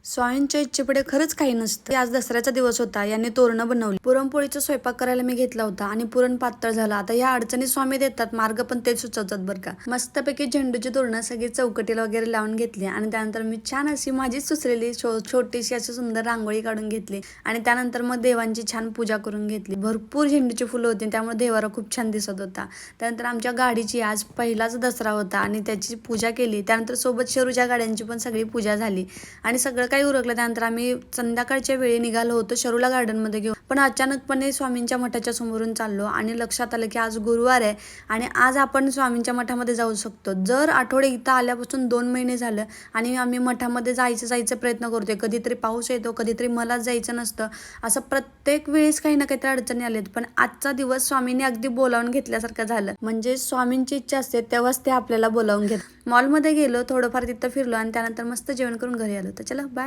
स्वामींच्या इच्छेपुढे खरंच काही नसतं. आज दसऱ्याचा दिवस होता. यांनी तोरणं बनवली. पुरणपोळीचा स्वयंपाक करायला मी घेतला होता आणि पुरण पातळ झालं. आता ह्या अडचणी स्वामी देतात, मार्ग पण ते सुचवतात बरं का. मस्तपैकी झेंडूची तोरणं सगळी चौकटीला वगैरे लावून घेतली आणि त्यानंतर मी छान अशी माझी सुचलेली छोटीशी अशी सुंदर रांगोळी काढून घेतली आणि त्यानंतर मग देवांची छान पूजा करून घेतली. भरपूर झेंडूची फुलं होती, त्यामुळे देवारा खूप छान दिसत होता. त्यानंतर आमच्या गाडीची आज पहिलाच दसरा होता आणि त्याची पूजा केली. त्यानंतर सोबत शरूच्या गाड्यांची पण सगळी पूजा झाली आणि सगळं काही उरकलं. त्यानंतर आम्ही संध्याकाळच्या वेळी निघालो होतो शरूला गार्डनमध्ये घेऊन, पण अचानकपणे स्वामींच्या मठाच्या समोरून चाललो आणि लक्षात आलं की आज गुरुवार आहे आणि आज आपण स्वामींच्या मठामध्ये जाऊ शकतो. जर आठवडे इथं आल्यापासून 2 महिने झालं आणि आम्ही मठामध्ये जायचं प्रयत्न करतोय. कधीतरी पाऊस येतो, कधीतरी मलाच जायचं नसतं, असं प्रत्येक वेळेस काही ना काहीतरी अडचणी आलेत. पण आजचा दिवस स्वामींनी अगदी बोलावून घेतल्यासारखं झालं. म्हणजे स्वामींची इच्छा असते तेव्हाच ते आपल्याला बोलावून घेतात. मॉलमध्ये गेलो, थोडंफार तिथं फिरलो आणि त्यानंतर मस्त जेवण करून घरी आलो. तर चला बाय.